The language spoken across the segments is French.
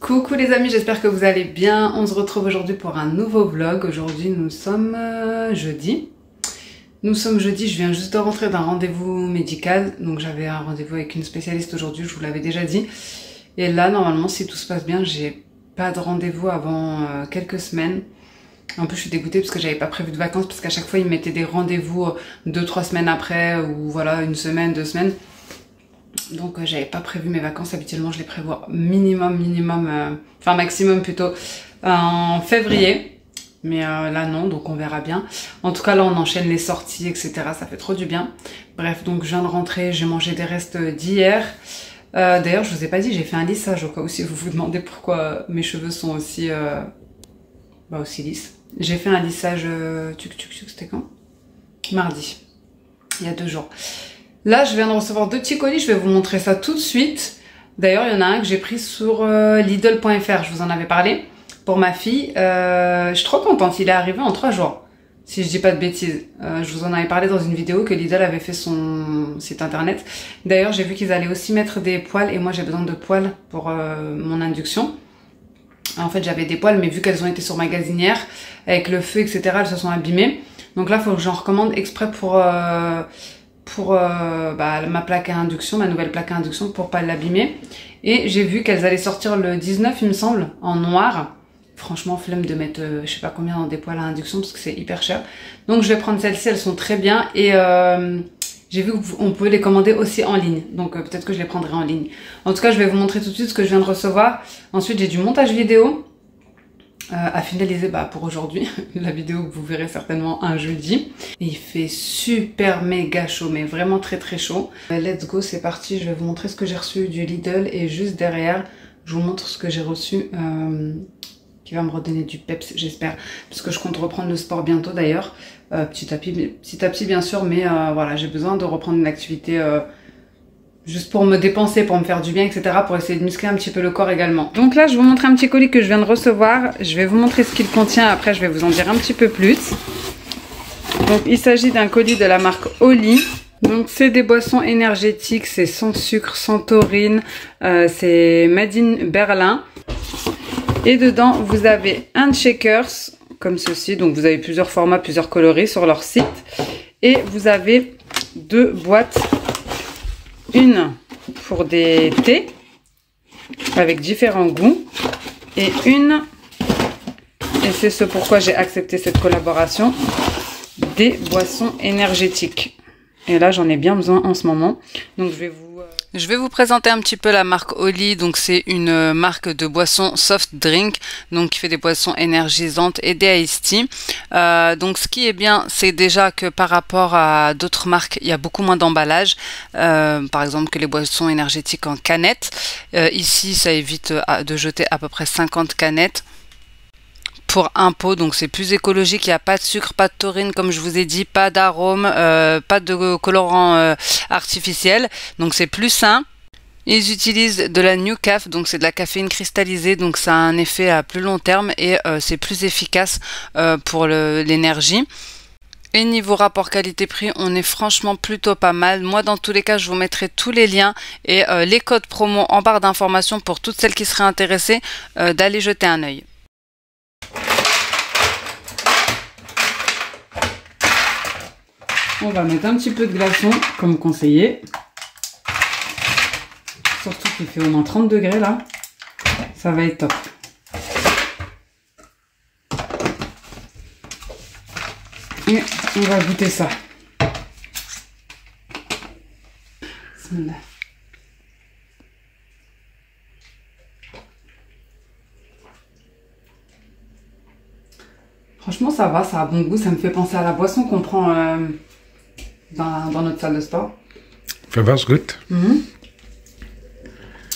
Coucou les amis, j'espère que vous allez bien. On se retrouve aujourd'hui pour un nouveau vlog. Aujourd'hui nous sommes jeudi. Je viens juste de rentrer d'un rendez-vous médical. Donc j'avais un rendez-vous avec une spécialiste aujourd'hui, je vous l'avais déjà dit. Et là normalement si tout se passe bien, j'ai pas de rendez-vous avant quelques semaines. En plus je suis dégoûtée parce que j'avais pas prévu de vacances, parce qu'à chaque fois ils me mettaient des rendez-vous 2-3 semaines après, ou voilà, une semaine, 2 semaines. Donc j'avais pas prévu mes vacances. Habituellement je les prévois maximum plutôt en février. Mais là non, donc on verra bien. En tout cas là on enchaîne les sorties, etc. Ça fait trop du bien. Bref, donc je viens de rentrer, j'ai mangé des restes d'hier. D'ailleurs je vous ai pas dit, j'ai fait un lissage au cas où si vous vous demandez pourquoi mes cheveux sont aussi, aussi lisses. J'ai fait un lissage, c'était quand? Mardi, il y a 2 jours. Là, je viens de recevoir 2 petits colis, je vais vous montrer ça tout de suite. D'ailleurs, il y en a un que j'ai pris sur Lidl.fr, je vous en avais parlé, pour ma fille. Je suis trop contente, il est arrivé en 3 jours, si je dis pas de bêtises. Je vous en avais parlé dans une vidéo que Lidl avait fait son site internet. D'ailleurs, j'ai vu qu'ils allaient aussi mettre des poêles, et moi j'ai besoin de poêles pour mon induction. En fait, j'avais des poêles, mais vu qu'elles ont été sur magasinière, avec le feu, etc., elles se sont abîmées. Donc là, il faut que j'en recommande exprès pour ma plaque à induction, ma nouvelle plaque à induction, pour pas l'abîmer. Et j'ai vu qu'elles allaient sortir le 19 il me semble, en noir. Franchement flemme de mettre je sais pas combien dans des poêles à induction parce que c'est hyper cher. Donc je vais prendre celles-ci, elles sont très bien. Et j'ai vu qu'on pouvait les commander aussi en ligne, donc peut-être que je les prendrai en ligne. En tout cas je vais vous montrer tout de suite ce que je viens de recevoir. Ensuite j'ai du montage vidéo à finaliser pour aujourd'hui, la vidéo que vous verrez certainement un jeudi. Et il fait super méga chaud, mais vraiment très très chaud. Let's go, c'est parti, je vais vous montrer ce que j'ai reçu du Lidl, et juste derrière je vous montre ce que j'ai reçu qui va me redonner du peps, j'espère, parce que je compte reprendre le sport bientôt d'ailleurs, petit à petit bien sûr, mais voilà, j'ai besoin de reprendre une activité juste pour me dépenser, pour me faire du bien, etc. Pour essayer de muscler un petit peu le corps également. Donc là, je vous montre un petit colis que je viens de recevoir. Je vais vous montrer ce qu'il contient. Après, je vais vous en dire un petit peu plus. Donc, il s'agit d'un colis de la marque Oli. Donc, c'est des boissons énergétiques. C'est sans sucre, sans taurine. C'est Made in Berlin. Et dedans, vous avez un shakers, comme ceci. Donc, vous avez plusieurs formats, plusieurs coloris sur leur site. Et vous avez 2 boîtes. Une pour des thés avec différents goûts, et une, et c'est ce pourquoi j'ai accepté cette collaboration, des boissons énergétiques. Et là j'en ai bien besoin en ce moment, donc je vais vous présenter un petit peu la marque Oli. Donc c'est une marque de boissons soft drink, donc qui fait des boissons énergisantes et des iced tea. Donc ce qui est bien, c'est déjà que par rapport à d'autres marques, il y a beaucoup moins d'emballage, par exemple que les boissons énergétiques en canettes. Ici ça évite de jeter à peu près 50 canettes pour un pot, donc c'est plus écologique. Il n'y a pas de sucre, pas de taurine, comme je vous ai dit, pas d'arôme, pas de colorant artificiel, donc c'est plus sain. Ils utilisent de la New Caf, donc c'est de la caféine cristallisée, donc ça a un effet à plus long terme, et c'est plus efficace pour l'énergie. Et niveau rapport qualité-prix, on est franchement plutôt pas mal. Moi, dans tous les cas, je vous mettrai tous les liens et les codes promo en barre d'informations pour toutes celles qui seraient intéressées d'aller jeter un œil. On va mettre un petit peu de glaçon, comme conseillé. Surtout qu'il fait au moins 30 degrés là. Ça va être top. Et on va goûter ça. Franchement, ça va, ça a bon goût. Ça me fait penser à la boisson qu'on prend dans notre salle de sport. Flavors good.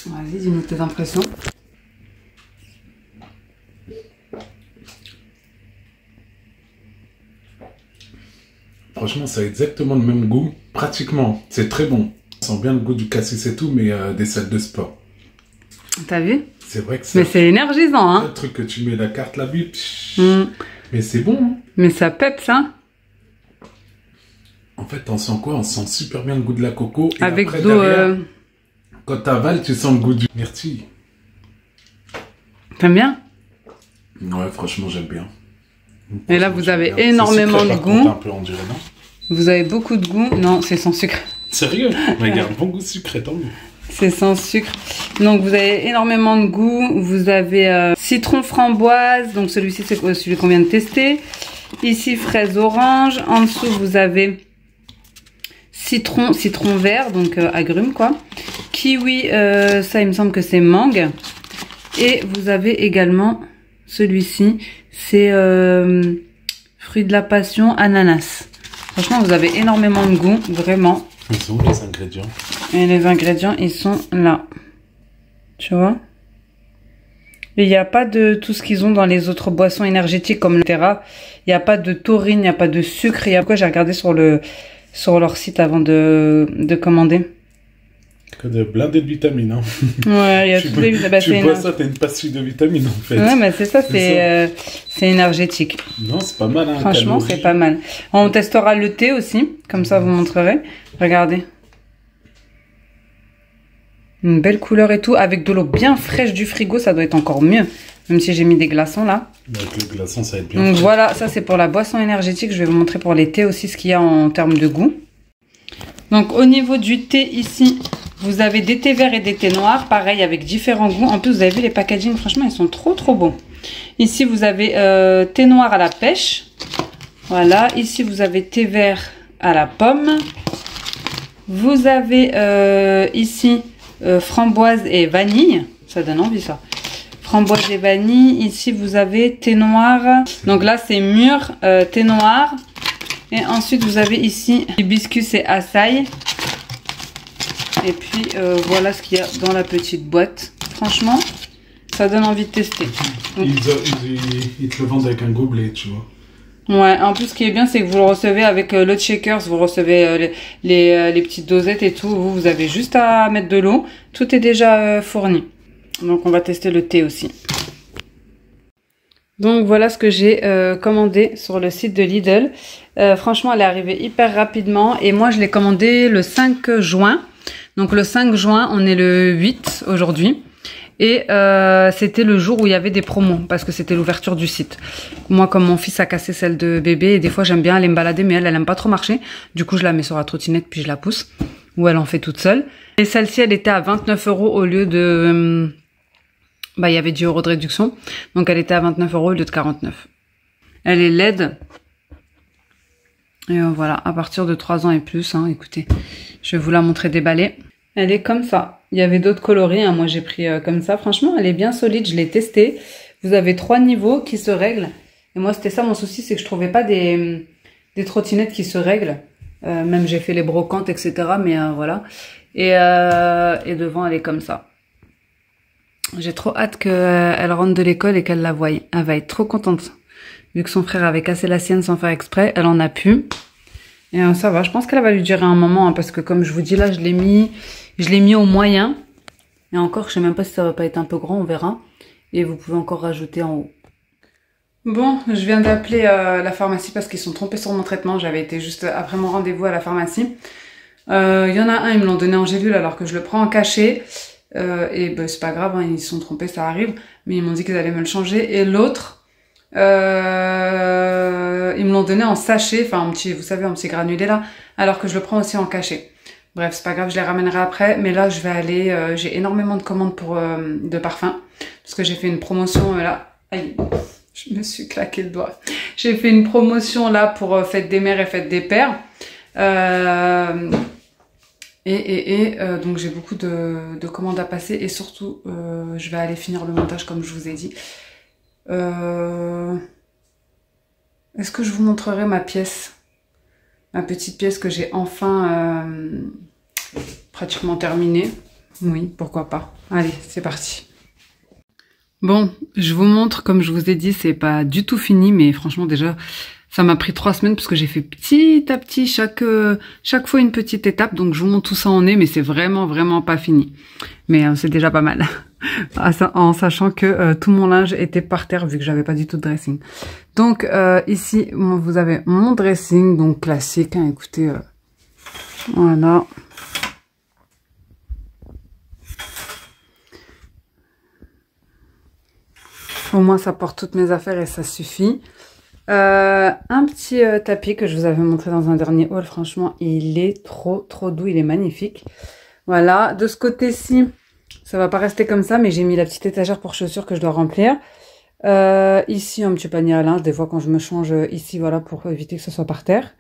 Vas-y, dis-nous tes impressions. Franchement, ça a exactement le même goût. Pratiquement, c'est très bon. On sent bien le goût du cassis et tout, mais des salles de sport. T'as vu? C'est vrai que c'est... Mais c'est énergisant, hein? Le truc que tu mets la carte là, mais c'est bon, hein? Mais ça pèpe, ça. En fait, on sent quoi? On sent super bien le goût de la coco. Et avec après, d'eau... derrière, quand t'avales, tu sens le goût du myrtille. T'aimes bien? Ouais, franchement, j'aime bien. Et là, vous avez énormément de goût. Un peu, on dirait, non? Vous avez beaucoup de goût. Non, c'est sans sucre. Sérieux? Regarde, bon goût sucré, tant mieux. C'est sans sucre. Donc, vous avez énormément de goût. Vous avez citron framboise. Donc, celui-ci, c'est celui qu'on vient de tester. Ici, fraise orange. En dessous, vous avez citron vert. Donc, agrumes, quoi. Kiwi, ça, il me semble que c'est mangue. Et vous avez également celui-ci. C'est fruit de la passion, ananas. Franchement, vous avez énormément de goût, vraiment. Ils sont où les ingrédients? Et les ingrédients, ils sont là. Tu vois? Et il n'y a pas de tout ce qu'ils ont dans les autres boissons énergétiques comme le Terra. Il n'y a pas de taurine, il n'y a pas de sucre. Il y a quoi? J'ai regardé sur leur site avant de commander. Que de blindé de vitamines, hein. Ouais, il y a toutes les vitamines. Tu bois ça, t'as une pastille de vitamines, en fait. Ouais, mais c'est ça, c'est énergétique. Non, c'est pas mal, hein. Franchement, c'est pas mal. On testera le thé aussi, comme ça vous montrerez. Regardez. Une belle couleur et tout, avec de l'eau bien fraîche du frigo, ça doit être encore mieux. Même si j'ai mis des glaçons là. Avec le glaçon, ça va être bien. Donc voilà, ça c'est pour la boisson énergétique. Je vais vous montrer pour les thés aussi ce qu'il y a en termes de goût. Donc au niveau du thé ici, vous avez des thés verts et des thés noirs, pareil avec différents goûts. En plus vous avez vu les packaging, franchement ils sont trop beaux. Ici vous avez thé noir à la pêche. Voilà, ici vous avez thé vert à la pomme. Vous avez ici framboise et vanille. Ça donne envie ça. Framboise et vanille. Ici vous avez thé noir. Donc là c'est mûr, thé noir. Et ensuite, vous avez ici hibiscus et açaï. Et puis, voilà ce qu'il y a dans la petite boîte. Franchement, ça donne envie de tester. Donc, ils te le vendent avec un gobelet, tu vois. Ouais, en plus, ce qui est bien, c'est que vous le recevez avec l'autre shakers. Vous recevez les petites dosettes et tout. Vous avez juste à mettre de l'eau. Tout est déjà fourni. Donc, on va tester le thé aussi. Donc voilà ce que j'ai commandé sur le site de Lidl. Franchement, elle est arrivée hyper rapidement et moi je l'ai commandé le 5 juin. Donc le 5 juin, on est le 8 aujourd'hui. Et c'était le jour où il y avait des promos parce que c'était l'ouverture du site. Moi, comme mon fils a cassé celle de bébé, et des fois j'aime bien aller me balader, mais elle aime pas trop marcher. Du coup, je la mets sur la trottinette puis je la pousse. Ou elle en fait toute seule. Et celle-ci, elle était à 29 € au lieu de... il y avait 10 € de réduction. Donc, elle était à 29 € au lieu de 49. Elle est LED. Et voilà, à partir de 3 ans et plus, hein, écoutez, je vais vous la montrer déballée. Elle est comme ça. Il y avait d'autres coloris, hein, moi j'ai pris comme ça. Franchement, elle est bien solide, je l'ai testée. Vous avez 3 niveaux qui se règlent. Et moi, c'était ça mon souci, c'est que je trouvais pas des trottinettes qui se règlent. Même j'ai fait les brocantes, etc. Mais voilà. Et devant, elle est comme ça. J'ai trop hâte qu'elle rentre de l'école et qu'elle la voie. Elle va être trop contente. Vu que son frère avait cassé la sienne sans faire exprès, elle en a pu. Et ça va, je pense qu'elle va lui durer un moment. Hein, parce que comme je vous dis là, je l'ai mis au moyen. Et encore, je sais même pas si ça va pas être un peu grand, on verra. Et vous pouvez encore rajouter en haut. Bon, je viens d'appeler la pharmacie parce qu'ils sont trompés sur mon traitement. J'avais été juste après mon rendez-vous à la pharmacie. Il y en a un, ils me l'ont donné en gélule alors que je le prends en cachet. Et c'est pas grave, hein, ils se sont trompés, ça arrive. Mais ils m'ont dit qu'ils allaient me le changer. Et l'autre, ils me l'ont donné en sachet, enfin vous savez, un petit granulé là, alors que je le prends aussi en cachet. Bref, c'est pas grave, je les ramènerai après. Mais là, je vais aller, j'ai énormément de commandes de parfums. Parce que j'ai fait une promotion là. Aïe, je me suis claqué le doigt. J'ai fait une promotion là pour Fête des Mères et Fête des Pères. Donc j'ai beaucoup de commandes à passer et surtout je vais aller finir le montage comme je vous ai dit. est-ce que je vous montrerai ma pièce? Ma petite pièce que j'ai enfin pratiquement terminée. Oui, pourquoi pas. Allez, c'est parti. Bon, je vous montre, comme je vous ai dit, c'est pas du tout fini, mais franchement déjà, ça m'a pris 3 semaines parce que j'ai fait petit à petit chaque fois une petite étape, donc je vous montre tout ça en est, mais c'est vraiment pas fini. Mais c'est déjà pas mal, en sachant que tout mon linge était par terre vu que j'avais pas du tout de dressing. Donc ici, vous avez mon dressing, donc classique, hein, écoutez, voilà. Au moins, ça porte toutes mes affaires et ça suffit. Un petit tapis que je vous avais montré dans un dernier haul. Franchement, il est trop doux. Il est magnifique. Voilà. De ce côté-ci, ça va pas rester comme ça, mais j'ai mis la petite étagère pour chaussures que je dois remplir. Ici, un petit panier à linge. Des fois, quand je me change ici, voilà, pour éviter que ce soit par terre.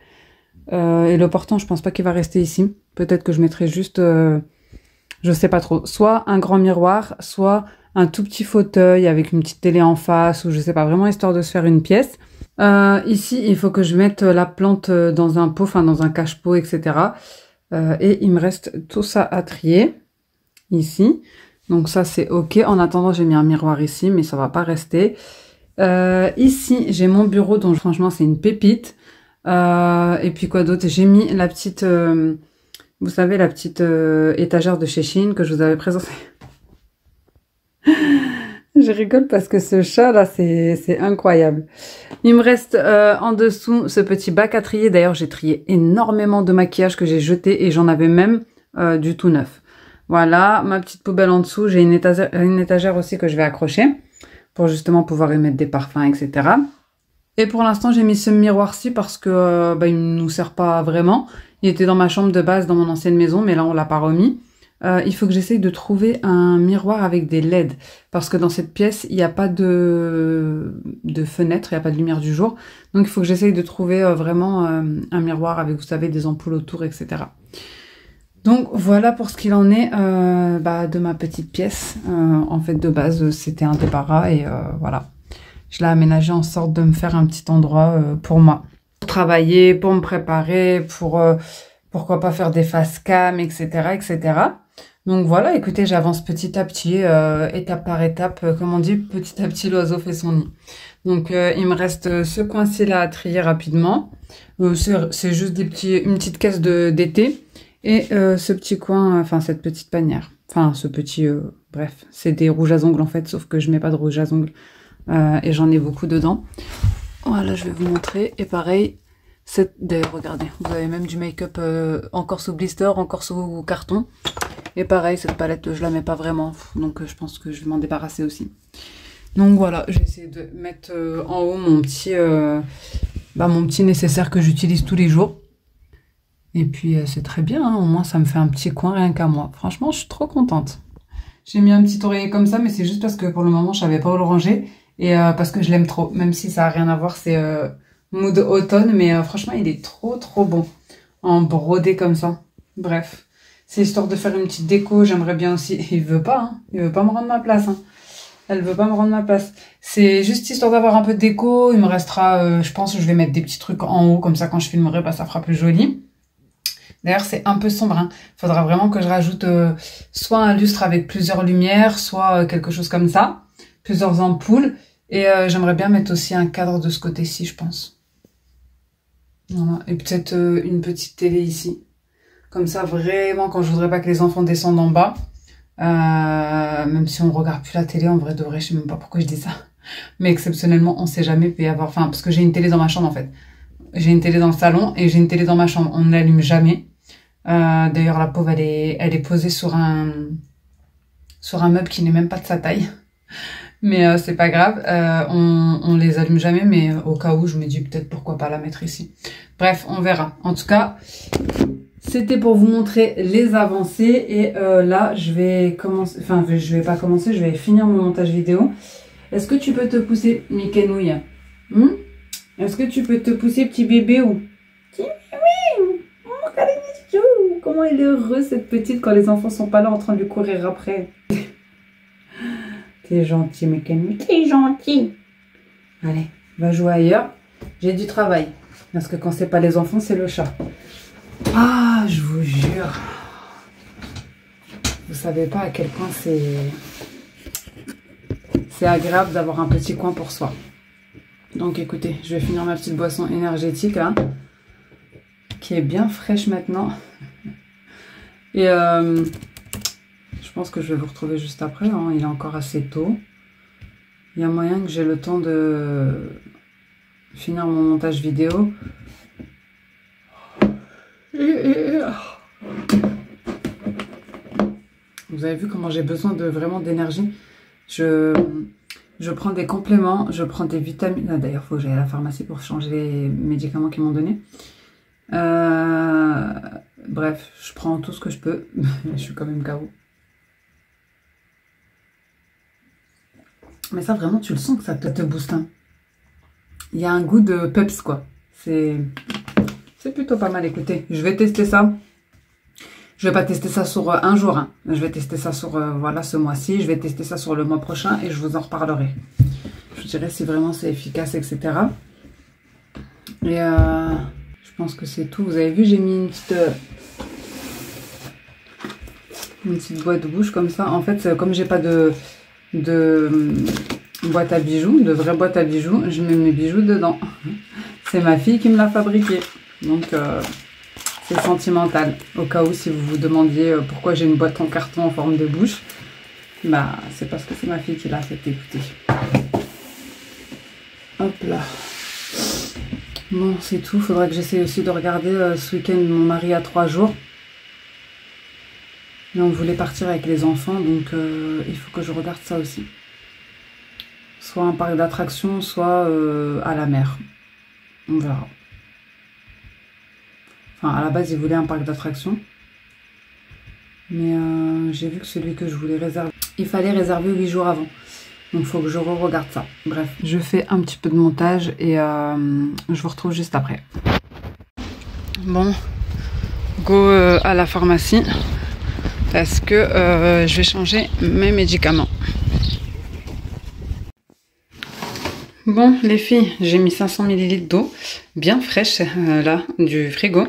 Et le portant, je pense pas qu'il va rester ici. Peut-être que je mettrai juste... je sais pas trop. Soit un grand miroir, soit... un tout petit fauteuil avec une petite télé en face ou je sais pas, vraiment histoire de se faire une pièce. Ici, il faut que je mette la plante dans un pot, enfin dans un cache-pot, etc. Et il me reste tout ça à trier ici. Donc ça, c'est ok. En attendant, j'ai mis un miroir ici, mais ça va pas rester. Ici, j'ai mon bureau, donc franchement, c'est une pépite. Et puis quoi d'autre? J'ai mis la petite... vous savez, la petite étagère de chez Shein que je vous avais présentée. Je rigole parce que ce chat là, c'est incroyable. Il me reste en dessous ce petit bac à trier. D'ailleurs, j'ai trié énormément de maquillage que j'ai jeté et j'en avais même du tout neuf. Voilà, ma petite poubelle en dessous. J'ai une étagère aussi que je vais accrocher pour justement pouvoir y mettre des parfums, etc. Et pour l'instant, j'ai mis ce miroir-ci parce que il ne nous sert pas vraiment. Il était dans ma chambre de base, dans mon ancienne maison, mais là, on l'a pas remis. Il faut que j'essaye de trouver un miroir avec des LED parce que dans cette pièce il n'y a pas de fenêtre, il n'y a pas de lumière du jour, donc il faut que j'essaye de trouver vraiment un miroir avec, vous savez, des ampoules autour, etc. Donc voilà pour ce qu'il en est de ma petite pièce. En fait, de base c'était un débarras et voilà, je l'ai aménagé en sorte de me faire un petit endroit pour moi, pour travailler, pour me préparer, pour pourquoi pas faire des face cam, etc., etc. Donc voilà, écoutez, j'avance petit à petit, étape par étape, comme on dit, petit à petit l'oiseau fait son nid. Donc il me reste ce coin-ci là à trier rapidement. C'est juste une petite caisse d'été et ce petit coin, enfin cette petite panière. Enfin ce petit, bref, c'est des rouges à ongles en fait, sauf que je mets pas de rouge à ongles et j'en ai beaucoup dedans. Voilà, je vais vous montrer. Et pareil, d'ailleurs, regardez, vous avez même du make-up encore sous blister, encore sous carton. Et pareil, cette palette, je la mets pas vraiment, donc je pense que je vais m'en débarrasser aussi. Donc voilà, j'ai essayé de mettre en haut mon petit nécessaire que j'utilise tous les jours. Et puis c'est très bien, hein, au moins ça me fait un petit coin rien qu'à moi. Franchement, je suis trop contente. J'ai mis un petit oreiller comme ça, mais c'est juste parce que pour le moment, je savais pas où le ranger. Et parce que je l'aime trop, même si ça a rien à voir, c'est mood automne, mais franchement, il est trop bon. En brodé comme ça. Bref. C'est histoire de faire une petite déco, j'aimerais bien aussi. Il veut pas, hein. Il veut pas me rendre ma place, hein. Elle veut pas me rendre ma place. C'est juste histoire d'avoir un peu de déco. Il me restera, je pense que je vais mettre des petits trucs en haut, comme ça quand je filmerai, ça fera plus joli. D'ailleurs, c'est un peu sombre, hein. Faudra vraiment que je rajoute soit un lustre avec plusieurs lumières, soit quelque chose comme ça. Plusieurs ampoules. Et j'aimerais bien mettre aussi un cadre de ce côté-ci, je pense. Voilà. Et peut-être une petite télé ici. Comme ça, vraiment, quand je voudrais pas que les enfants descendent en bas, même si on regarde plus la télé, en vrai de vrai, je sais même pas pourquoi je dis ça. Mais exceptionnellement, on sait jamais, peut y avoir... Enfin, parce que j'ai une télé dans ma chambre, en fait. J'ai une télé dans le salon et j'ai une télé dans ma chambre. On ne l'allume jamais. D'ailleurs, la pauvre, elle est posée sur un meuble qui n'est même pas de sa taille. Mais c'est pas grave, on les allume jamais, mais au cas où, je me dis peut-être pourquoi pas la mettre ici. Bref, on verra. En tout cas... C'était pour vous montrer les avancées et là je vais commencer, enfin je vais pas commencer, je vais finir mon montage vidéo. Est-ce que tu peux te pousser, Mickey Nouille? Est-ce que tu peux te pousser, petit bébé ou petit bébé? Oh, regardez les yeux. Comment elle est heureuse cette petite quand les enfants sont pas là en train de lui courir après. T'es gentil, Mickey Nouille, t'es gentil. Allez, va jouer ailleurs. J'ai du travail. Parce que quand c'est pas les enfants, c'est le chat. Ah, je vous jure. Vous savez pas à quel point c'est agréable d'avoir un petit coin pour soi. Donc écoutez, je vais finir ma petite boisson énergétique là. Qui est bien fraîche maintenant. Et je pense que je vais vous retrouver juste après. Hein. Il est encore assez tôt. Il y a moyen que j'ai le temps de finir mon montage vidéo. Vous avez vu comment j'ai besoin de vraiment d'énergie. Je prends des compléments, je prends des vitamines. Ah, d'ailleurs, il faut que j'aille à la pharmacie pour changer les médicaments qu'ils m'ont donnés. Bref, je prends tout ce que je peux. Je suis quand même KO. Mais ça, vraiment, tu le sens que ça te booste. Hein. Il y a un goût de peps, quoi. C'est plutôt pas mal. Écoutez, je vais tester ça. Je vais pas tester ça sur un jour. Hein. Je vais tester ça sur voilà, ce mois-ci. Je vais tester ça sur le mois prochain et je vous en reparlerai. Je vous dirai si vraiment c'est efficace, etc. Et je pense que c'est tout. Vous avez vu, j'ai mis une petite boîte de bouche comme ça. En fait, comme j'ai pas de boîte à bijoux, de vraie boîte à bijoux, je mets mes bijoux dedans. C'est ma fille qui me l'a fabriqué. Donc, c'est sentimental. Au cas où, si vous vous demandiez pourquoi j'ai une boîte en carton en forme de bouche, bah, c'est parce que c'est ma fille qui l'a fait. Écoutez. Hop là. Bon, c'est tout. Faudrait que j'essaie aussi de regarder ce week-end. Mon mari a 3 jours. Mais on voulait partir avec les enfants, donc il faut que je regarde ça aussi. Soit un parc d'attractions, soit à la mer. On verra. Enfin, à la base, ils voulaient un parc d'attractions. Mais j'ai vu que celui que je voulais réserver, il fallait réserver 8 jours avant. Donc, il faut que je re-regarde ça. Bref, je fais un petit peu de montage et je vous retrouve juste après. Bon, go à la pharmacie. Parce que je vais changer mes médicaments. Bon, les filles, j'ai mis 500 ml d'eau, bien fraîche, là, du frigo.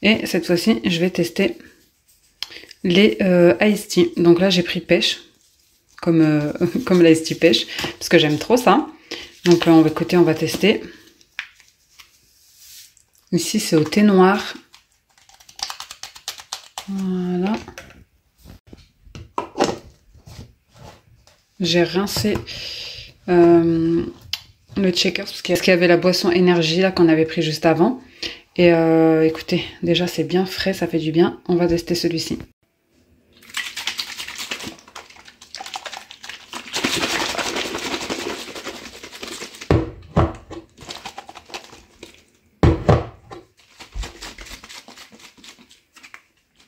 Et cette fois-ci, je vais tester les Ice Tea. Donc là, j'ai pris pêche, comme l'Ice Tea pêche, parce que j'aime trop ça. Donc là, écoutez, on va tester. Ici, c'est au thé noir. Voilà. J'ai rincé le Checkers parce qu'il y avait la boisson énergie là qu'on avait pris juste avant. Et écoutez, déjà c'est bien frais, ça fait du bien. On va tester celui-ci.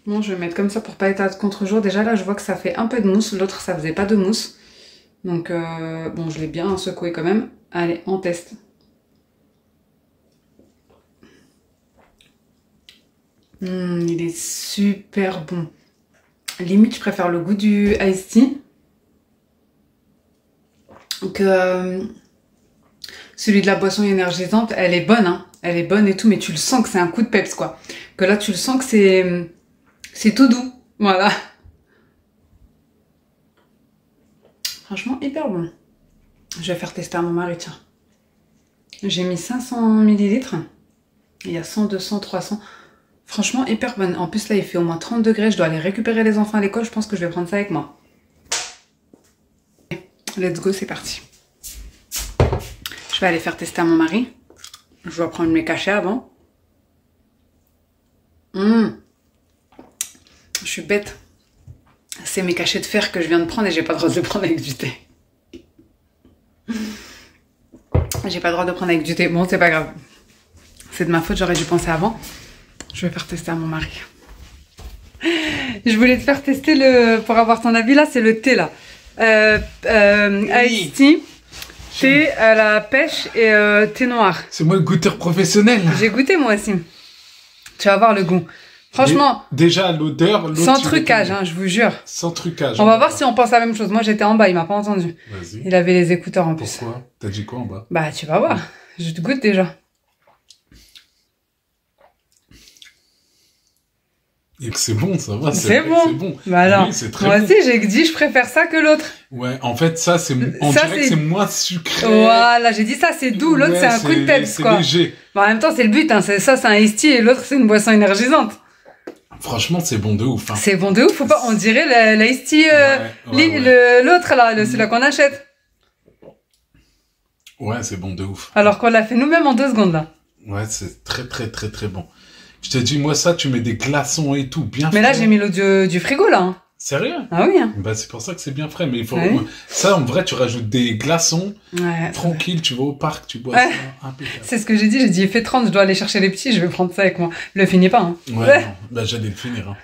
Bon, je vais mettre comme ça pour pas être à contre-jour. Déjà là, je vois que ça fait un peu de mousse. L'autre, ça faisait pas de mousse. Donc, bon, je l'ai bien secoué quand même. Allez, on teste. Il est super bon. Limite, je préfère le goût du Ice Tea que celui de la boisson énergisante. Elle est bonne, hein. Elle est bonne et tout, mais tu le sens que c'est un coup de peps, quoi. Que là, tu le sens que c'est tout doux. Voilà. Franchement, hyper bon. Je vais faire tester à mon mari, tiens. J'ai mis 500 ml. Il y a 100, 200, 300. Franchement, hyper bonne. En plus, là, il fait au moins 30 degrés. Je dois aller récupérer les enfants à l'école. Je pense que je vais prendre ça avec moi. Let's go, c'est parti. Je vais aller faire tester à mon mari. Je dois prendre mes cachets avant. Je suis bête. C'est mes cachets de fer que je viens de prendre et j'ai pas le droit de le prendre avec du thé. J'ai pas le droit de prendre avec du thé. Bon, c'est pas grave. C'est de ma faute, j'aurais dû penser avant. Je vais faire tester à mon mari. Je voulais te faire tester pour avoir ton avis là, c'est le thé là. Ice Tea, thé à la pêche et thé noir. C'est moi le goûteur professionnel. J'ai goûté moi aussi. Tu vas voir le goût. Franchement, déjà l'odeur, sans trucage, hein, je vous jure. Sans trucage. On va voir si on pense la même chose. Moi, j'étais en bas, il m'a pas entendu. Vas-y. Il avait les écouteurs en plus. Pourquoi? T'as dit quoi en bas? Bah, tu vas voir. Je te goûte déjà. Et que c'est bon, ça va. C'est bon. C'est bon. Bah alors, oui, c'est très moi bon. aussi, j'ai dit, je préfère ça que l'autre. Ouais, en fait, ça, c'est, on Ça, dirait que c'est moins sucré. Voilà, j'ai dit ça, c'est doux. L'autre, Ouais, c'est un coup de peps, quoi. C'est léger. Bon, en même temps, c'est le but, hein. Ça, c'est un iced tea et l'autre, c'est une boisson énergisante. Franchement, c'est bon de ouf. Hein. C'est bon de ouf, faut pas, on dirait l'iced tea, l'autre, là, celui-là qu'on achète. Ouais, c'est bon de ouf. Alors qu'on l'a fait nous-mêmes en 2 secondes, là. Ouais, c'est très, très, très, très bon. Je te dis, moi, ça, tu mets des glaçons et tout, bien Mais là, frais. j'ai mis l'eau du frigo, là. Hein. Sérieux? Ah oui, hein. Bah, c'est pour ça que c'est bien frais, mais il faut... Ouais. Ça, en vrai, tu rajoutes des glaçons, Ouais. tranquille, tu vas au parc, tu bois Ouais. ça, impeccable. C'est ce que j'ai dit, il fait 30, je dois aller chercher les petits, je vais prendre ça avec moi. Le finis pas, hein. Ouais, non. Bah, j'allais le finir, hein.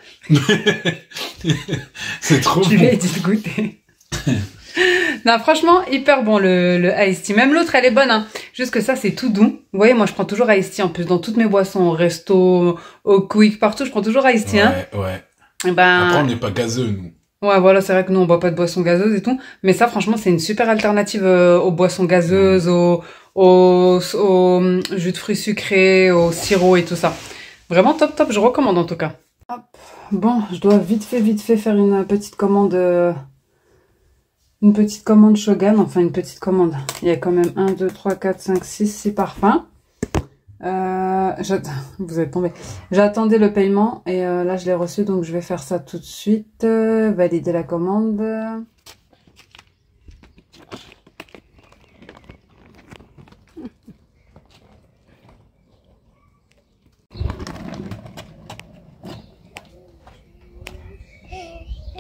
C'est trop Je bon. lui ai dit de goûter. Non, franchement, hyper bon le iced tea. Même l'autre, elle est bonne, hein. Juste que ça, c'est tout doux. Vous voyez, moi, je prends toujours iced tea en plus dans toutes mes boissons, au resto, au quick, partout, je prends toujours iced tea, hein. Ouais. Et ben... Après, on n'est pas gazeux, nous. Ouais, voilà, c'est vrai que nous, on boit pas de boissons gazeuses et tout. Mais ça, franchement, c'est une super alternative aux boissons gazeuses, au jus de fruits sucrés, au sirop et tout ça. Vraiment top, top, je recommande en tout cas. Hop. Bon, je dois vite fait faire une petite commande Shogun, enfin une petite commande. Il y a quand même 1, 2, 3, 4, 5, 6 parfums. Vous êtes tombé. J'attendais le paiement et là je l'ai reçu, donc je vais faire ça tout de suite. Valider la commande.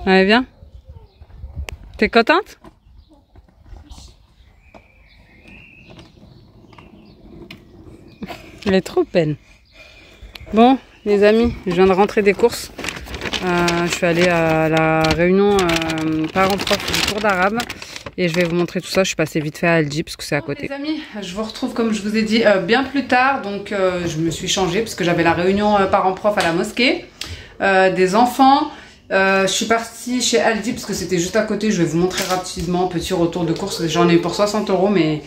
Allez, viens. T'es contente? Elle est trop peine. Bon, les amis, je viens de rentrer des courses. Je suis allée à la réunion parents-prof du cours d'arabe. Et je vais vous montrer tout ça. Je suis passée vite fait à Aldi parce que c'est à côté. Les amis, je vous retrouve comme je vous ai dit bien plus tard. Donc je me suis changée parce que j'avais la réunion parents-prof à la mosquée. Des enfants. Je suis partie chez Aldi parce que c'était juste à côté. Je vais vous montrer rapidement. Petit retour de course. J'en ai eu pour 60 €, mais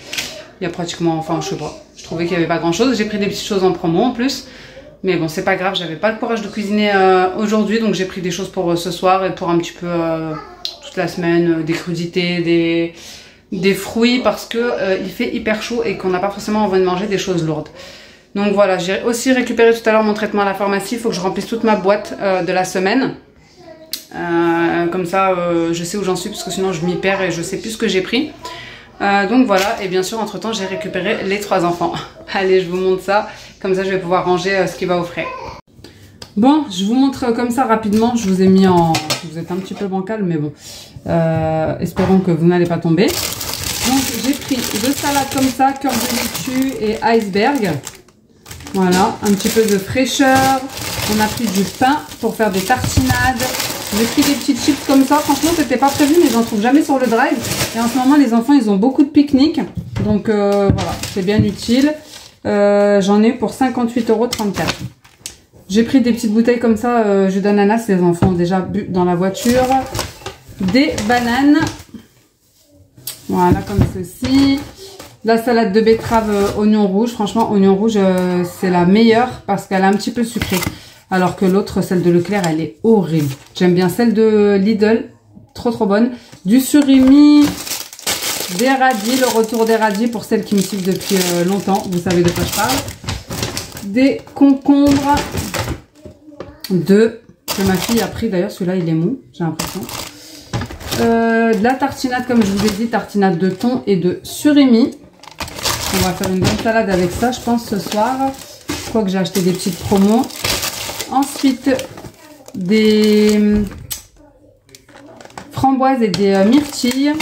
il y a pratiquement, enfin je sais pas. Je trouvais qu'il n'y avait pas grand chose. J'ai pris des petites choses en promo en plus. Mais bon, c'est pas grave. J'avais pas le courage de cuisiner aujourd'hui. Donc j'ai pris des choses pour ce soir et pour un petit peu toute la semaine. Des crudités, des fruits parce que il fait hyper chaud et qu'on n'a pas forcément envie de manger des choses lourdes. Donc voilà, j'ai aussi récupéré tout à l'heure mon traitement à la pharmacie. Il faut que je remplisse toute ma boîte de la semaine. Comme ça je sais où j'en suis parce que sinon je m'y perds et je sais plus ce que j'ai pris. Donc voilà, et bien sûr entre temps j'ai récupéré les 3 enfants. Allez, je vous montre ça, comme ça je vais pouvoir ranger ce qui va au frais. Bon, je vous montre comme ça rapidement, je vous ai mis en... Vous êtes un petit peu bancal mais bon, espérons que vous n'allez pas tomber. Donc j'ai pris 2 salades comme ça, cœur de laitue et iceberg. Voilà, un petit peu de fraîcheur. On a pris du pain pour faire des tartinades. J'ai pris des petites chips comme ça. Franchement, c'était pas prévu, mais j'en trouve jamais sur le drive. Et en ce moment, les enfants, ils ont beaucoup de pique-nique. Donc voilà, c'est bien utile. J'en ai eu pour 58,34 €. J'ai pris des petites bouteilles comme ça, jus d'ananas. Les enfants ont déjà bu dans la voiture. Des bananes. Voilà, comme ceci. La salade de betterave oignon rouge. Franchement, oignon rouge, c'est la meilleure parce qu'elle est un petit peu sucrée. Alors que l'autre, celle de Leclerc, elle est horrible. J'aime bien celle de Lidl. Trop bonne. Du surimi. Des radis. Le retour des radis pour celles qui me suivent depuis longtemps. Vous savez de quoi je parle. Des concombres. Que ma fille a pris. D'ailleurs, celui-là, il est mou. J'ai l'impression. De la tartinade, comme je vous ai dit. Tartinade de thon et de surimi. On va faire une bonne salade avec ça, je pense, ce soir. Quoique j'ai acheté des petites promos. Ensuite, des framboises et des myrtilles.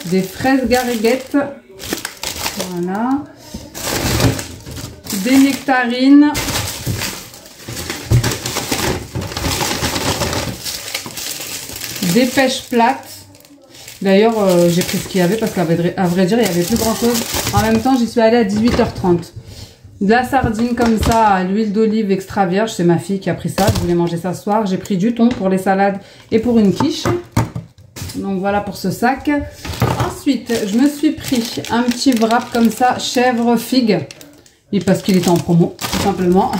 Des fraises gariguettes. Voilà. Des nectarines. Des pêches plates. D'ailleurs, j'ai pris ce qu'il y avait parce qu'à vrai dire, il n'y avait plus grand chose. En même temps, j'y suis allée à 18h30. De la sardine comme ça à l'huile d'olive extra vierge. C'est ma fille qui a pris ça. Je voulais manger ça ce soir. J'ai pris du thon pour les salades et pour une quiche. Donc voilà pour ce sac. Ensuite, je me suis pris un petit wrap comme ça, chèvre figue. Et parce qu'il était en promo, tout simplement.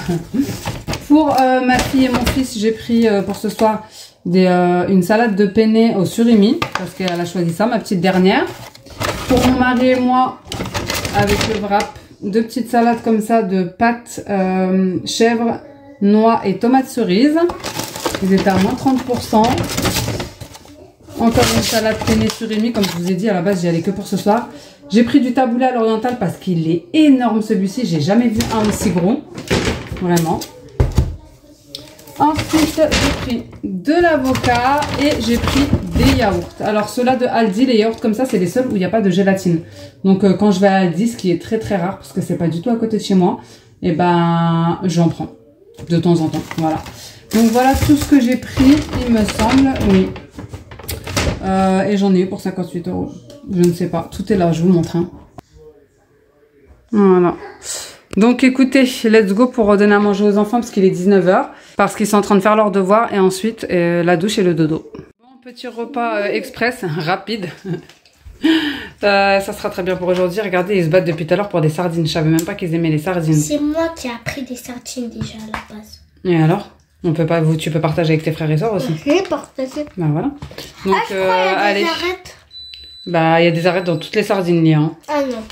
Pour ma fille et mon fils, j'ai pris pour ce soir une salade de penne au surimi, parce qu'elle a choisi ça, ma petite dernière. Pour mon mari et moi, avec le wrap, 2 petites salades comme ça de pâtes chèvre, noix et tomates cerises. Ils étaient à moins 30%. Encore une salade penne surimi, comme je vous ai dit, à la base j'y allais que pour ce soir. J'ai pris du taboulé à l'oriental parce qu'il est énorme celui-ci, j'ai jamais vu un aussi gros, vraiment. Ensuite j'ai pris de l'avocat et j'ai pris des yaourts. Alors ceux-là de Aldi, les yaourts comme ça, c'est les seuls où il n'y a pas de gélatine. Donc quand je vais à Aldi, ce qui est très très rare parce que c'est pas du tout à côté de chez moi, et ben j'en prends de temps en temps, voilà. Donc voilà tout ce que j'ai pris, il me semble, oui. Et j'en ai eu pour 58 €. Je ne sais pas. Tout est là, je vous montre. Hein. Voilà. Donc écoutez, let's go pour redonner à manger aux enfants parce qu'il est 19 h. Parce qu'ils sont en train de faire leurs devoirs et ensuite la douche et le dodo. Bon, petit repas express, rapide. Ça sera très bien pour aujourd'hui. Regardez, ils se battent depuis tout à l'heure pour des sardines. Je savais même pas qu'ils aimaient les sardines. C'est moi qui ai appris des sardines déjà à la base. Et alors? On peut pas, tu peux partager avec tes frères et sœurs aussi. Je vais partager. Bah voilà. Donc je crois qu'il y a allez. des arêtes. Bah il y a des arêtes dans toutes les sardines liées. Hein. Ah non.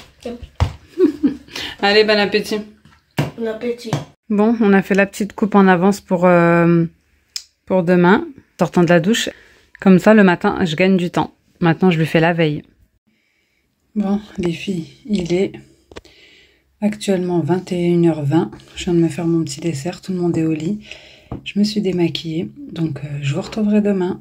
Allez, bon appétit. Bon appétit. Bon, on a fait la petite coupe en avance pour demain, sortant de la douche. Comme ça, le matin, je gagne du temps. Maintenant, je lui fais la veille. Bon, les filles, il est actuellement 21 h 20. Je viens de me faire mon petit dessert, tout le monde est au lit. Je me suis démaquillée, donc je vous retrouverai demain.